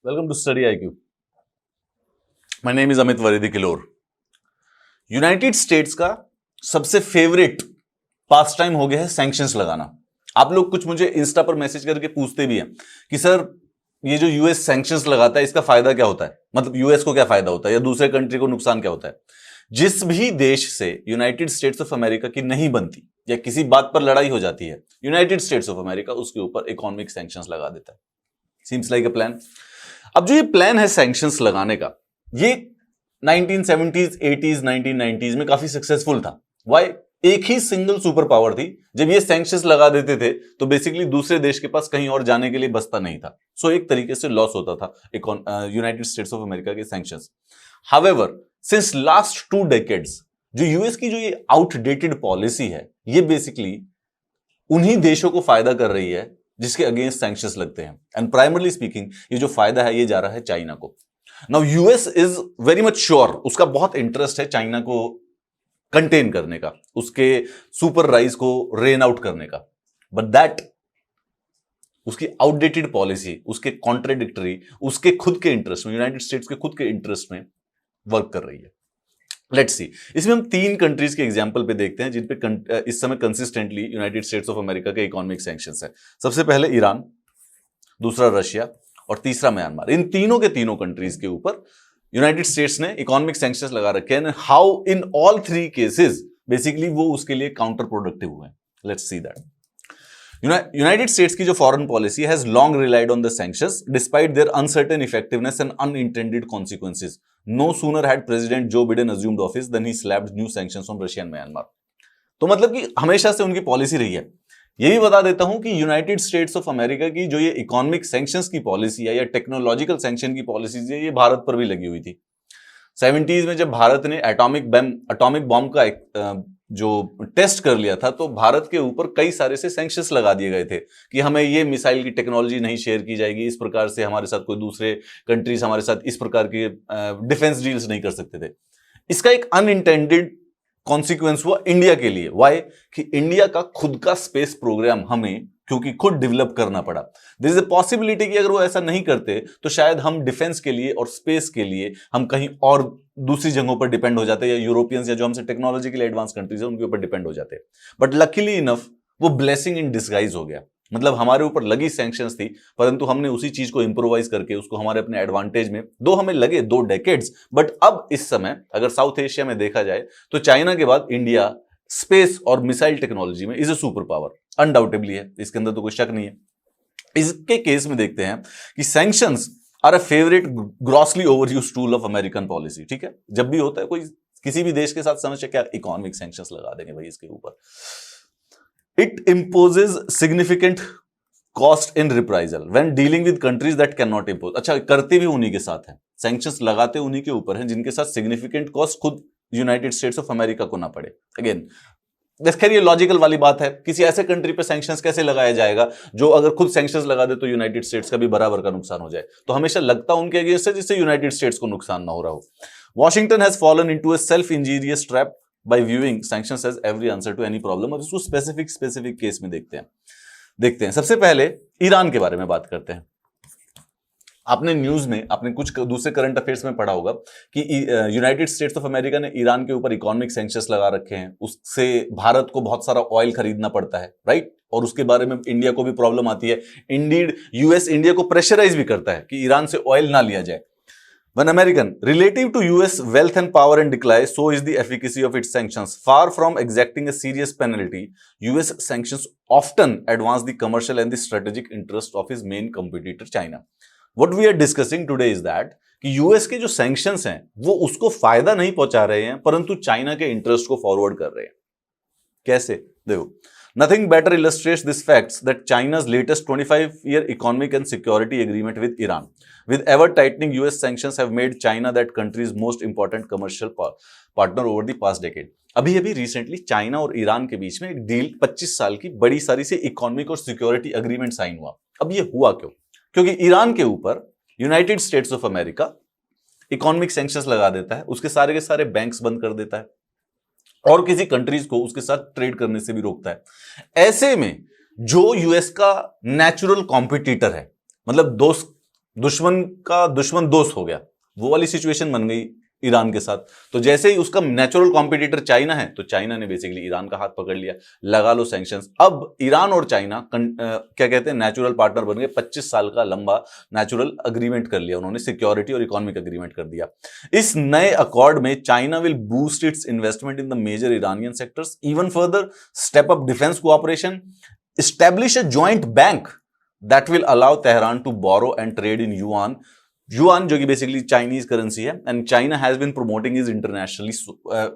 Welcome to Study IQ. My name is Amit Varedi Kilor. United states का सबसे favourite pass time हो गया है सैंक्शंस लगाना। आप लोग कुछ मुझे इंस्टा पर मैसेज करके पूछते भी हैं कि सर ये जो यूएस सैंक्शंस लगाता है इसका फायदा क्या होता है, मतलब यूएस को क्या फायदा होता है या दूसरे कंट्री को नुकसान क्या होता है। जिस भी देश से यूनाइटेड स्टेट्स ऑफ अमेरिका की नहीं बनती या किसी बात पर लड़ाई हो जाती है, यूनाइटेड स्टेट्स ऑफ अमेरिका उसके ऊपर इकोनॉमिक सैंक्शंस लगा देता है। Seems like a plan. अब जो ये प्लान है सैंक्शंस लगाने का, ये 1970s, 80s, 1990s में काफी सक्सेसफुल था। वाई? एक ही सिंगल सुपर पावर थी, जब ये सैंक्शंस लगा देते थे तो बेसिकली दूसरे देश के पास कहीं और जाने के लिए बचता नहीं था। सो एक तरीके से लॉस होता था यूनाइटेड स्टेट्स ऑफ अमेरिका के sanctions. However since last 2 decades जो यूएस की जो ये आउटडेटेड पॉलिसी है, ये बेसिकली उन्हीं देशों को फायदा कर रही है जिसके अगेंस्ट सैंक्शंस लगते हैं। एंड प्राइमरली स्पीकिंग ये जो फायदा है ये जा रहा है चाइना को। Now US is very much sure, उसका बहुत इंटरेस्ट है चाइना को कंटेन करने का, उसके सुपर राइज को रेन आउट करने का। बट दैट उसकी आउटडेटेड पॉलिसी, उसके कॉन्ट्रेडिक्टरी, उसके खुद के इंटरेस्ट में, यूनाइटेड स्टेट्स के खुद के इंटरेस्ट में वर्क कर रही है। लेट्स सी, इसमें हम 3 कंट्रीज के एग्जांपल पे देखते हैं जिन पे इस समय consistently United States of America के इकोनॉमिक सैंक्शंस है। सबसे पहले ईरान, दूसरा रशिया और तीसरा म्यांमार। इन तीनों के तीनों कंट्रीज के ऊपर यूनाइटेड स्टेट्स ने इकोनॉमिक सैंक्शंस लगा रखे हैं। How in all 3 cases basically वो उसके लिए काउंटर प्रोडक्टिव हुए हैं। Let's see that. United States की जो foreign policy has long relied on the sanctions despite their uncertain effectiveness and unintended consequences. No sooner had president Joe Biden assumed office than he slapped new sanctions on Russia and Myanmar. तो मतलब कि हमेशा से उनकी policy रही है। ये भी बता देता हूं कि यूनाइटेड स्टेट्स ऑफ अमेरिका की जो ये इकोनॉमिक सैंक्शंस की पॉलिसी है या टेक्नोलॉजिकल सैंक्शन की पॉलिसीज है, ये भारत पर भी लगी हुई थी। 70s में जब भारत ने एटॉमिक बॉम्ब का जो टेस्ट कर लिया था, तो भारत के ऊपर कई सारे से सैंक्शंस लगा दिए गए थे कि हमें ये मिसाइल की टेक्नोलॉजी नहीं शेयर की जाएगी, इस प्रकार से हमारे साथ कोई दूसरे कंट्रीज हमारे साथ इस प्रकार के डिफेंस डील्स नहीं कर सकते थे। इसका एक अनइंटेंडेड कॉन्सिक्वेंस हुआ इंडिया के लिए। वाई? कि इंडिया का खुद का स्पेस प्रोग्राम हमें क्योंकि खुद डेवलप करना पड़ा। देयर इज अ पॉसिबिलिटी कि अगर वो ऐसा नहीं करते तो शायद हम डिफेंस के लिए और स्पेस के लिए हम कहीं और दूसरी जगहों पर डिपेंड हो जाते, या यूरोपियंस या जो हमसे टेक्नोलॉजिकली एडवांस कंट्रीज है उनके ऊपर डिपेंड हो जाते। बट लकीली इनफ वो ब्लेसिंग इन डिस्गाइज हो गया। मतलब हमारे ऊपर लगी सैंक्शंस थी, परंतु हमने उसी चीज को इंप्रोवाइज करके उसको हमारे अपने एडवांटेज में, दो हमें लगे 2 डेकेड्स, बट अब इस समय अगर साउथ एशिया में देखा जाए तो चाइना के बाद इंडिया स्पेस और मिसाइल टेक्नोलॉजी में is a super power, undoubtedly है, इसके अंदर तो कोई शक नहीं है। इसके केस में देखते हैं कि sanctions are a favourite grossly overused tool of American policy. ठीक है, जब भी होता है कोई किसी भी देश के साथ समस्या, क्या इकोनॉमिक सैंक्शंस लगा देंगे भाई इसके ऊपर। It imposes significant cost in reprisal when dealing with countries that can not impose. अच्छा, करते भी उन्हीं के साथ है, सैंक्शंस लगाते उन्हीं के ऊपर हैं जिनके साथ सिग्निफिकेंट कॉस्ट खुद यूनाइटेड स्टेट्स ऑफ अमेरिका को ना पड़े। अगेन खैर ये लॉजिकल वाली बात है, किसी ऐसे कंट्री पे सैंक्शंस कैसे लगाया जाएगा जो अगर खुद सैंक्शंस लगा दे तो यूनाइटेड स्टेट्स का भी बराबर का नुकसान हो जाए। तो हमेशा लगता उनके अगेंस्ट है जिससे यूनाइटेड स्टेट्स को नुकसान ना हो रहा हो। Washington has fallen into a self injurious trap by viewing sanctions as every answer to any problem. और इसको स्पेसिफिक केस में देखते हैं। सबसे पहले ईरान के बारे में बात करते हैं। आपने न्यूज में, आपने कुछ दूसरे करंट अफेयर्स में पढ़ा होगा कि यूनाइटेड स्टेट्स ऑफ अमेरिका ने ईरान के ऊपर इकोनॉमिक सैंक्शंस लगा रखे हैं, उससे भारत को बहुत सारा ऑयल खरीदना पड़ता है, राइट? और उसके बारे में इंडिया को भी प्रॉब्लम आती है। इंडीड यूएस इंडिया को प्रेशराइज भी करता है कि ईरान से ऑयल ना लिया जाए। When American, relative to US wealth and power and decline, so is the efficacy of its sanctions. Far from exacting a serious penalty, US sanctions often advance the commercial and the strategic interest of his main competitor, China. What we are discussing today is that कि US के जो sanctions हैं वो उसको फायदा नहीं पहुंचा रहे हैं, परंतु चाइना के इंटरेस्ट को फॉरवर्ड कर रहे हैं। कैसे? देखो, nothing better illustrates this fact that China's latest 25-year economic and security agreement with Iran, with ever-tightening US sanctions, have made China that country's most important commercial partner over the past decade. अभी recently China और Iran के बीच में एक deal 25 साल की बड़ी सारी से इकोनॉमिक और सिक्योरिटी अग्रीमेंट साइन हुआ। अब ये हुआ क्यों? क्योंकि ईरान के ऊपर United States of America economic sanctions लगा देता है, उसके सारे के सारे बैंक्स बंद कर देता है और किसी कंट्रीज को उसके साथ ट्रेड करने से भी रोकता है। ऐसे में जो यूएस का नेचुरल कॉम्पिटिटर है, मतलब दोस्त दुश्मन का दुश्मन दोस्त हो गया, वो वाली सिचुएशन बन गई ईरान के साथ। तो जैसे ही उसका नेचुरल कॉम्पिटिटर चाइना है, तो चाइना ने बेसिकली ईरान का हाथ पकड़ लिया, लगा लो सैंक्शंस। अब ईरान और चाइना क्या कहते हैं, नेचुरल पार्टनर बन गए। 25 साल का लंबा नेचुरल अग्रीमेंट कर लिया उन्होंने, सिक्योरिटी और इकोनॉमिक अग्रीमेंट कर दिया। इस नए अकॉर्ड में China will boost its investment in the major Iranian sectors, even further step up defence cooperation, establish a joint bank that will allow Tehran to borrow and trade in yuan, जो कि basically Chinese currency है, and China has been promoting is internationally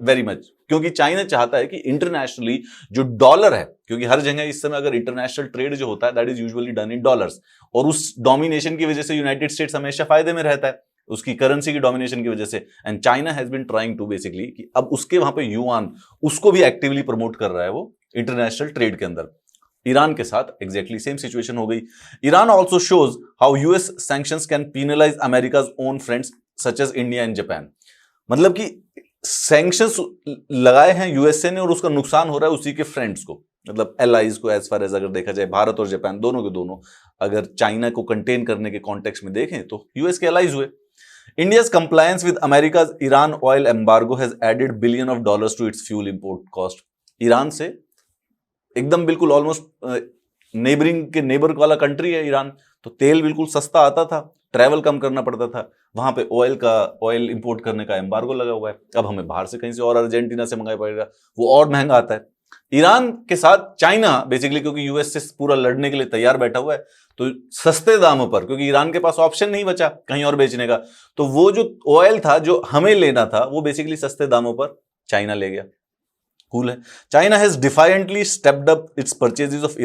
very much, क्योंकि China चाहता है कि internationally जो dollar है, क्योंकि हर जगह इस समय अगर इंटरनेशनल ट्रेड जो होता है that is usually done in dollars, और उस डोमिनेशन की वजह से यूनाइटेड स्टेट्स हमेशा फायदे में रहता है उसकी करेंसी की डोमिनेशन की वजह से। And China has been trying to basically कि अब उसके वहां पे युआन उसको भी एक्टिवली प्रमोट कर रहा है वो इंटरनेशनल ट्रेड के अंदर। ईरान के साथ एग्जैक्टली सेम सिचुएशन हो गई। Iran also shows how US sanctions can penalise America's own friends such as India and Japan. मतलब कि सैंक्शंस लगाए हैं यूएसए ने और उसका नुकसान हो रहा है उसी के फ्रेंड्स को, मतलब एलाइज को, एज फार एज अगर देखा जाए भारत और जापान दोनों के दोनों अगर चाइना को कंटेन करने के कॉन्टेक्स्ट में देखें तो यूएस के एलाइज हुए। India's compliance with America's Iran oil embargo has added billion of dollars to its fuel import cost. Iran से एकदम बिल्कुल ऑलमोस्ट नेबरिंग के नेबर वाला कंट्री है ईरान, तो तेल बिल्कुल सस्ता आता था, ट्रैवल कम करना पड़ता था, वहां पे ऑयल इंपोर्ट करने का एम्बार्गो लगा हुआ है। अब हमें बाहर से कहीं से और अर्जेंटीना से मंगाना पड़ेगा, वो और महंगा आता है। ईरान के साथ चाइना बेसिकली क्योंकि यूएस से पूरा लड़ने के लिए तैयार बैठा हुआ है, तो सस्ते दामों पर, क्योंकि ईरान के पास ऑप्शन नहीं बचा कहीं और बेचने का, तो वो जो ऑयल था जो हमें लेना था वो बेसिकली सस्ते दामों पर चाइना ले गया। कूल है। China has definitely stepped up its purchases of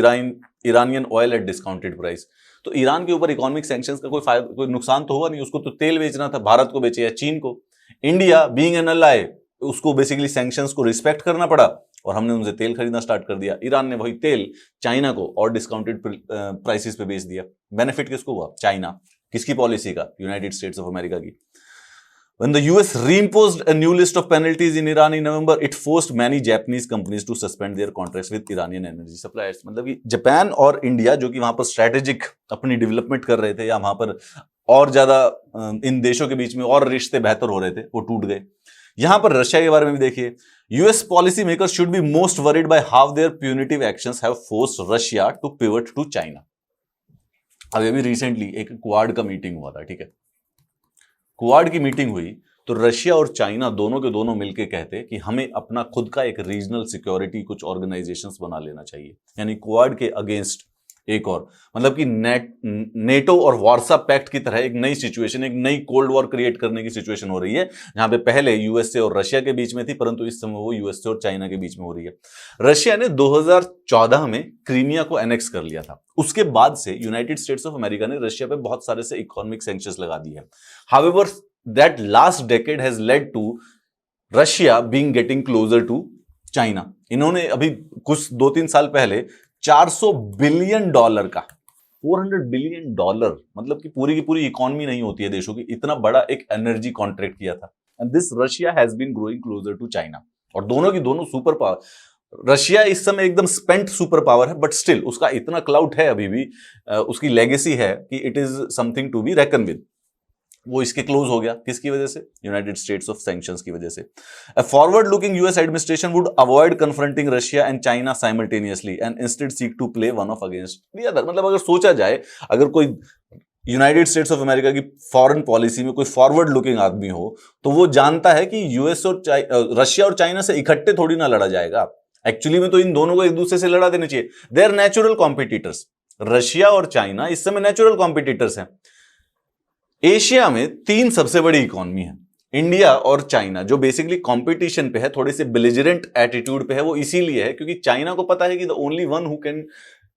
Iranian oil at discounted price. तो ईरान के ऊपर इकोनॉमिक सैंक्शंस का कोई नुकसान तो हुआ नहीं, उसको तो तेल बेचना था, भारत को बेचे या चीन को। इंडिया बीइंग एन अलाय, उसको बेसिकली सैंक्शंस को रिस्पेक्ट करना पड़ा और हमने उनसे तेल खरीदना स्टार्ट कर दिया। ईरान ने वही तेल चाइना को और डिस्काउंटेड प्राइसेस पे बेच दिया। बेनिफिट किसको हुआ? चाइना। किसकी पॉलिसी का? यूनाइटेड स्टेट्स ऑफ अमेरिका की। When the US reimposed a new list of penalties in Iran in November, it forced many Japanese companies to suspend their contracts with Iranian energy suppliers. मतलब कि Japan और India जो कि वहां पर strategic अपनी development कर रहे थे या वहां पर और ज्यादा इन देशों के बीच में और रिश्ते बेहतर हो रहे थे, वो टूट गए। यहां पर रशिया के बारे में भी देखिए, US policy makers should be most worried by how their punitive actions have forced Russia to pivot to China. अभी अभी रिसेंटली एक क्वाड का मीटिंग हुआ था, ठीक है, क्वाड की मीटिंग हुई तो रशिया और चाइना दोनों के दोनों मिलकर कहते कि हमें अपना खुद का एक रीजनल सिक्योरिटी कुछ ऑर्गेनाइजेशंस बना लेना चाहिए, यानी क्वाड के अगेंस्ट एक और, मतलब कि नेटो और वार्सा पैक्ट की तरह एक नई सिचुएशन, एक नई कोल्ड वॉर क्रिएट करने की सिचुएशन हो रही है, जहां पे पहले यूएसए और रशिया के बीच में थी, परंतु इस समय वो यूएसए और चाइना के बीच में हो रही है। रशिया ने 2014 में क्रीमिया को एनेक्स कर लिया था। उसके बाद से यूनाइटेड स्टेट्स ऑफ अमेरिका ने रशिया पे बहुत सारे से इकोनॉमिक सैंक्शंस लगा दी है। However that last decade has led to Russia being getting closer to China. इन्होंने अभी कुछ 2-3 साल पहले $400 बिलियन का, $400 बिलियन, मतलब कि पूरी की पूरी इकोनॉमी नहीं होती है देशों की, इतना बड़ा एक एनर्जी कॉन्ट्रैक्ट किया था। And this Russia has been growing closer to China, और दोनों की दोनों सुपर पावर। रशिया इस समय एकदम स्पेंट सुपर पावर है, बट स्टिल उसका इतना क्लाउड है अभी भी, उसकी लेगेसी है कि it is something to be reckoned with. वो इसके क्लोज हो गया, किसकी वजह से? यूनाइटेड स्टेट्स ऑफ सैंक्शंस की वजह से। A forward-looking US administration would avoid confronting Russia and China simultaneously and instead seek to play one off against the other। मतलब अगर सोचा जाए, अगर कोई यूनाइटेड स्टेट्स ऑफ अमेरिका की फॉरेन पॉलिसी में कोई फॉरवर्ड लुकिंग आदमी हो, तो वो जानता है कि यूएस और रशिया और चाइना से इकट्ठे थोड़ी ना लड़ा जाएगा। एक्चुअली में तो इन दोनों को एक दूसरे से लड़ा देना चाहिए। They are natural competitors. Russia और चाइना इस समय नेचुरल कॉम्पिटिटर्स हैं। एशिया में 3 सबसे बड़ी इकोनॉमी है, इंडिया और चाइना, जो बेसिकली कंपटीशन पे है, थोड़े से बेलिजरेंट एटीट्यूड पे है। वो इसीलिए है क्योंकि चाइना को पता है कि the only one who can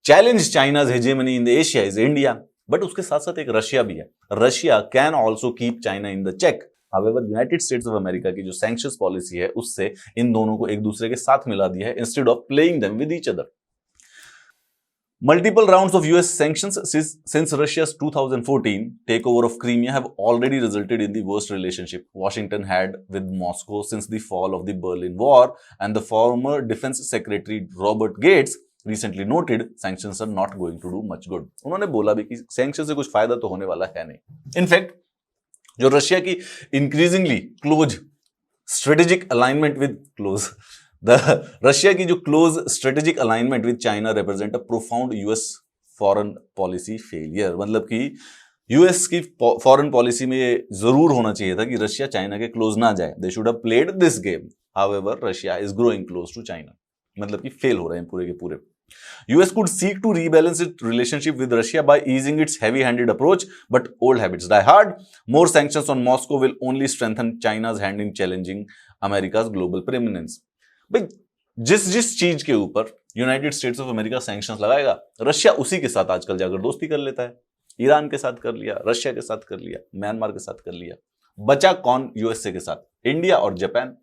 challenge China's hegemony in the Asia is India. But उसके साथ साथ एक रशिया भी है। Russia can also keep China in the check. However United States of America की जो सैंक्शंस पॉलिसी है उससे इन दोनों को एक दूसरे के साथ मिला दिया है, instead of playing them with each other. Multiple rounds of US sanctions since Russia's 2014 takeover of Crimea have already resulted in the worst relationship Washington had with Moscow since the fall of the Berlin Wall, and the former Defense Secretary Robert Gates recently noted sanctions are not going to do much good. उन्होंने बोला भी कि sanction से कुछ फायदा तो होने वाला है नहीं. इनफैक्ट जो रशिया की increasingly close strategic alignment with Russia की जो close strategic alignment with China represent a profound US foreign policy failure. मतलब कि यूएस की फॉरेन पॉलिसी में ये जरूर होना चाहिए था कि रशिया चाइना के क्लोज ना जाए. They should have played this game. However Russia is growing close to China. मतलब कि फेल हो रहे हैं पूरे के पूरे. US could seek to rebalance its relationship with Russia by easing its heavy-handed approach, but old habits die hard. More sanctions on Moscow will only strengthen China's hand in challenging America's global preeminence. भाई जिस चीज के ऊपर United States of America sanctions लगाएगा, Russia उसी के साथ आजकल जाकर दोस्ती कर लेता है. ईरान के साथ कर लिया, रशिया के साथ कर लिया, म्यांमार के साथ कर लिया. बचा कौन? यूएसए के साथ. इंडिया और जापान,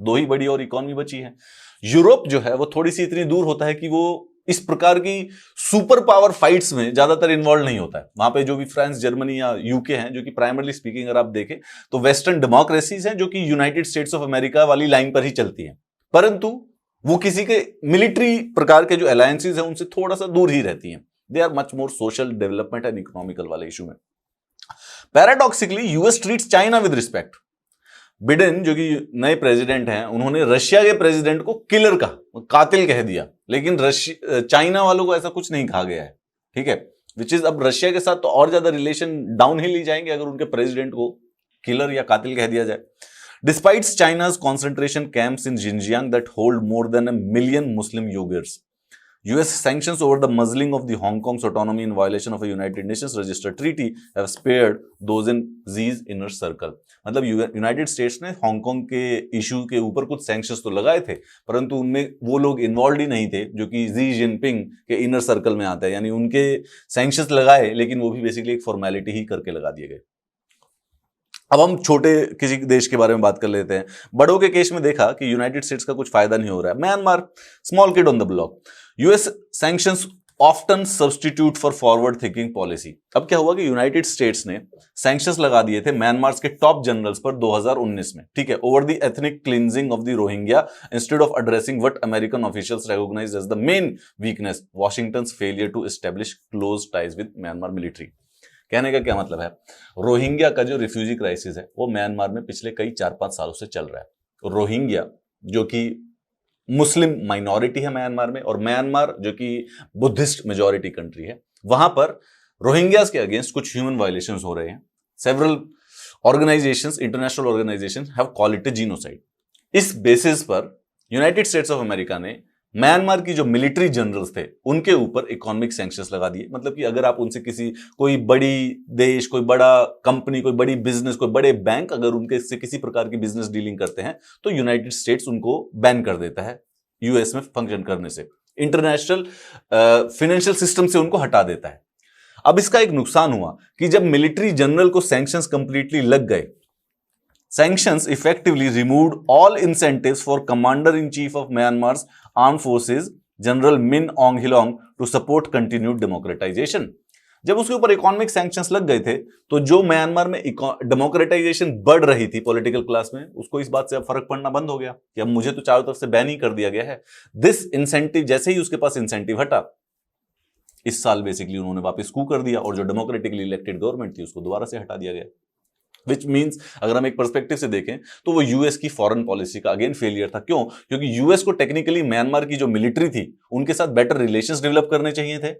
दो ही बड़ी और इकोनॉमी बची है. यूरोप जो है वो थोड़ी सी इतनी दूर होता है कि वो इस प्रकार की सुपर पावर फाइट्स में ज्यादातर इन्वॉल्व नहीं होता है. वहां पे जो भी फ्रांस, जर्मनी या यूके हैं, जो कि प्राइमरली स्पीकिंग अगर आप देखें तो वेस्टर्न डेमोक्रेसीज हैं जो कि यूनाइटेड स्टेट्स ऑफ अमेरिका वाली लाइन पर ही चलती हैं, परंतु वो किसी के मिलिट्री प्रकार के जो अलायंसेज हैं उनसे थोड़ा सा दूर ही रहती हैं. They are much more social development and economical वाले इशू में. Paradoxically US treats China with respect. Biden जो कि नए प्रेसिडेंट हैं, उन्होंने रशिया के प्रेसिडेंट को किलर का कातिल कह दिया, लेकिन चाइना वालों को ऐसा कुछ नहीं कहा गया है. ठीक है, विच इज अब रशिया के साथ तो और ज्यादा रिलेशन डाउन हिल ही जाएंगे अगर उनके प्रेसिडेंट को किलर या कातिल कह दिया जाए. Despite China's concentration camps in Xinjiang that hold more than 1 million Muslim Uyghurs. US sanctions over the muzzling of the Hong Kong's autonomy in violation of a United Nations registered treaty have spared those in Xi's inner circle. मतलब United States ने Hong Kong के issue के ऊपर कुछ sanctions तो लगाए थे, परंतु उनमें वो लोग इन्वॉल्व ही नहीं थे जो कि जी जिनपिंग के इनर सर्कल में आते हैं. यानी उनके सैंक्शंस लगाए, लेकिन वो भी बेसिकली एक फॉर्मेलिटी ही करके लगा दिए गए. अब हम छोटे किसी देश के बारे में बात कर लेते हैं. बड़ों के केस में देखा कि यूनाइटेड स्टेट्स का कुछ फायदा नहीं हो रहा है. Myanmar, small kid on the block. US sanctions often substitute for forward thinking policy. अब क्या हुआ कि यूनाइटेड स्टेट्स ने सैंक्शंस लगा दिए थे म्यांमार के टॉप जनरल्स पर 2019 में. ठीक है, over the ethnic cleansing of the Rohingya instead of addressing what American officials recognise as the main weakness, Washington's failure to establish close ties with Myanmar military. कहने का क्या मतलब है? रोहिंग्या का जो रिफ्यूजी क्राइसिस है वो म्यांमार में पिछले कई 4-5 सालों से चल रहा है. रोहिंग्या जो कि मुस्लिम माइनॉरिटी है म्यांमार में, और म्यांमार जो कि बुद्धिस्ट मेजॉरिटी कंट्री है, वहां पर रोहिंग्यास के अगेंस्ट कुछ ह्यूमन वायलेशंस हो रहे हैं. Several organisations, international organisations have called it genocide. इस बेसिस पर यूनाइटेड स्टेट्स ऑफ अमेरिका ने म्यांमार की जो मिलिट्री जनरल्स थे उनके ऊपर इकोनॉमिक सैंक्शंस लगा दिए. मतलब कि अगर आप उनसे कोई बड़ी देश, कोई बड़ा कंपनी, कोई बड़ी बिजनेस, कोई बड़े बैंक अगर उनके से किसी प्रकार की बिजनेस डीलिंग करते हैं तो यूनाइटेड स्टेट्स उनको बैन कर देता है यूएस में फंक्शन करने से, इंटरनेशनल फाइनेंशियल सिस्टम से उनको हटा देता है. अब इसका एक नुकसान हुआ कि जब मिलिट्री जनरल को सैंक्शंस कंप्लीटली लग गए, sanctions effectively removed all incentives for Commander-in-Chief of Myanmar's Armed Forces, General Min Aung Hlaing, to support continued democratization. जब उसके ऊपर इकोनॉमिक सैंक्शंस लग गए थे तो जो म्यांमार में डेमोक्रेटाइजेशन बढ़ रही थी पॉलिटिकल क्लास में, उसको इस बात से अब फर्क पड़ना बंद हो गया कि अब मुझे तो चारों तरफ से बैन ही कर दिया गया है. दिस इंसेंटिव, जैसे ही उसके पास इंसेंटिव हटा, इस साल बेसिकली उन्होंने वापस कू कर दिया और जो डेमोक्रेटिकली इलेक्टेड गवर्नमेंट थी उसको दोबारा से हटा दिया गया. विच मीन्स अगर हम एक पर्सपेक्टिव से देखें तो वो यूएस की फॉरेन पॉलिसी का अगेन फेलियर था. क्यों? क्योंकि यूएस को टेक्निकली म्यांमार की जो मिलिट्री थी उनके साथ बेटर रिलेशंस डेवलप करने चाहिए थे.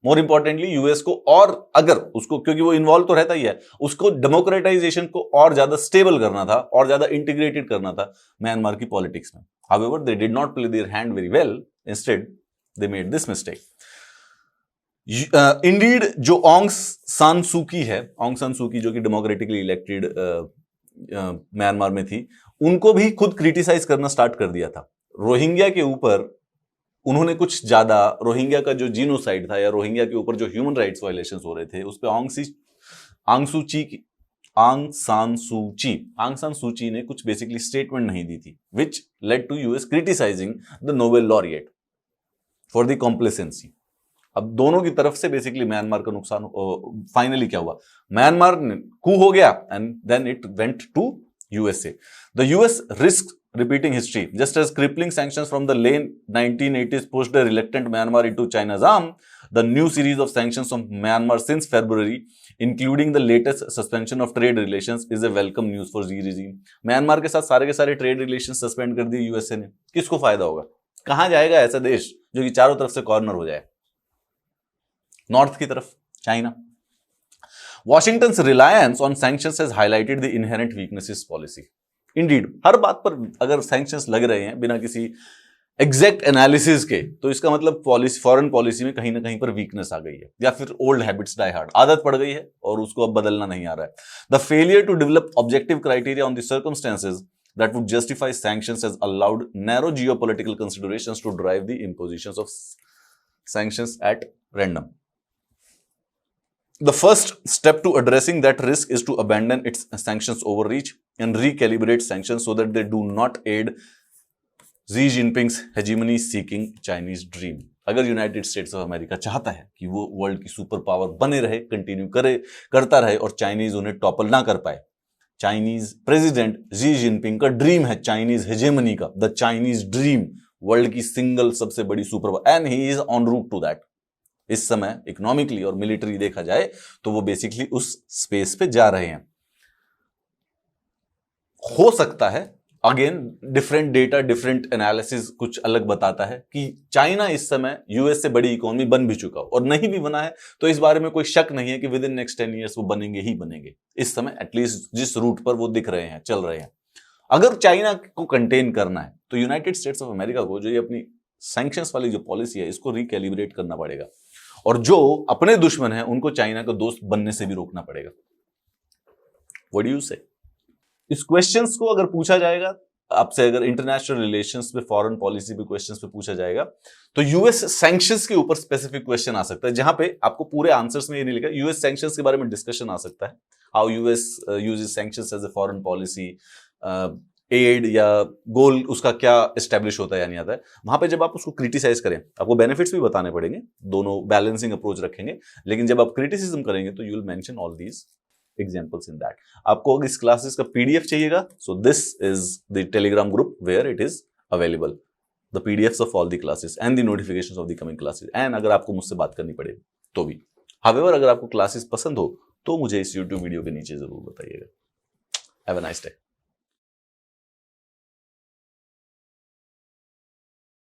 मोर इंपॉर्टेंटली यूएस को, और अगर उसको, क्योंकि वो इन्वॉल्व तो रहता ही है, उसको डेमोक्रेटाइजेशन को और ज्यादा स्टेबल करना था और ज्यादा इंटीग्रेटेड करना था म्यांमार की पॉलिटिक्स में. However they did not play their hand very well, instead they made this mistake. Indeed जो ऑंग सान सू की है, ऑंग सान सू की जो कि डेमोक्रेटिकली इलेक्टेड म्यांमार में थी, उनको भी खुद क्रिटिसाइज करना स्टार्ट कर दिया था. रोहिंग्या के ऊपर उन्होंने कुछ ज्यादा, रोहिंग्या का जो जीनोसाइड था या रोहिंग्या के ऊपर जो ह्यूमन राइट्स वायलेशंस हो रहे थे उस पर आंग सान सू ची ने कुछ बेसिकली स्टेटमेंट नहीं दी थी, which led to US criticising the Nobel laureate for the complacency. अब दोनों की तरफ से बेसिकली म्यांमार का नुकसान. फाइनली क्या हुआ? म्यांमार कू हो गया and then it went to USA. The US risk repeating history. Just as crippling sanctions from the late 1980s pushed a reluctant Myanmar into China's arm, the new series of sanctions on Myanmar since February, including the latest suspension of trade relations, is a welcome news for Xi regime. Myanmar के साथ सारे के सारे trade relation suspend कर दिए USA ने. किसको फायदा होगा? कहां जाएगा ऐसा देश जो कि चारों तरफ से कॉर्नर हो जाए? नॉर्थ की तरफ, China. Washington's reliance on sanctions has highlighted the inherent weaknesses policy. Indeed, हर बात पर अगर sanctions लग रहे हैं बिना किसी एग्जैक्ट एनालिसिस के, तो इसका मतलब पॉलिसी, फॉरेन पॉलिसी में कहीं ना कहीं पर वीकनेस आ गई है, या फिर ओल्ड हैबिट्स डाई हार्ड, आदत पड़ गई है और उसको अब बदलना नहीं आ रहा है. The failure to develop objective criteria on the circumstances that would justify sanctions has allowed narrow geopolitical considerations to drive the impositions of sanctions at random. The first step to addressing that risk is to abandon its sanctions overreach and recalibrate sanctions so that they do not aid Xi Jinping's hegemony seeking Chinese dream. अगर United States of America चाहता है कि वो world की super power बने रहे, continue करता रहे और चाइनीज उन्हें टॉपल ना कर पाए, चाइनीज प्रेसिडेंट जी जिनपिंग का ड्रीम है चाइनीज हेजेमनी का, द चाइनीज ड्रीम, वर्ल्ड की सिंगल सबसे बड़ी super power, and he is on route to that. इस समय इकोनॉमिकली और मिलिट्री देखा जाए तो वो बेसिकली उस स्पेस पे जा रहे हैं. हो सकता है, again different data, different analysis कुछ अलग बताता है कि चाइना इस समय यूएस से बड़ी इकोनॉमी बन भी चुका हो, और नहीं भी बना है तो इस बारे में कोई शक नहीं है कि विद इन नेक्स्ट 10 ईयर्स वो बनेंगे ही बनेंगे. इस समय एटलीस्ट जिस रूट पर वो दिख रहे हैं, चल रहे हैं. अगर चाइना को कंटेन करना है तो यूनाइटेड स्टेट्स ऑफ अमेरिका को जो ये अपनी सैंक्शंस वाली जो पॉलिसी है इसको रिकैलिब्रेट करना पड़ेगा, और जो अपने दुश्मन हैं उनको चाइना का दोस्त बनने से भी रोकना पड़ेगा. व्हाट डू यू से? इस क्वेश्चंस को अगर पूछा जाएगा आपसे, अगर इंटरनेशनल रिलेशंस पे, फॉरेन पॉलिसी पे क्वेश्चंस पे पूछा जाएगा, तो यूएस सैंक्शंस के ऊपर स्पेसिफिक क्वेश्चन आ सकता है, जहां पे आपको पूरे आंसर्स में ये नहीं लिखा. यूएस सैंक्शंस के बारे में डिस्कशन आ सकता है, how US uses sanctions as a foreign policy, aid या गोल उसका क्या एस्टेब्लिश होता है या नहीं आता है. वहां पे जब आप उसको क्रिटिसाइज करें, आपको बेनिफिट्स भी बताने पड़ेंगे, दोनों बैलेंसिंग अप्रोच रखेंगे, लेकिन जब आप क्रिटिसिज्म करेंगे तो you will mention all these examples in that. आपको इस क्लासेस का पीडीएफ चाहिएगा, so this is the Telegram group where it is available, the PDFs of all the classes and the notifications of the coming classes. And अगर आपको मुझसे बात करनी पड़े तो भी. हावेवर, अगर आपको क्लासेस पसंद हो तो मुझे इस यूट्यूब वीडियो के नीचे जरूर बताइएगा. Have a nice day.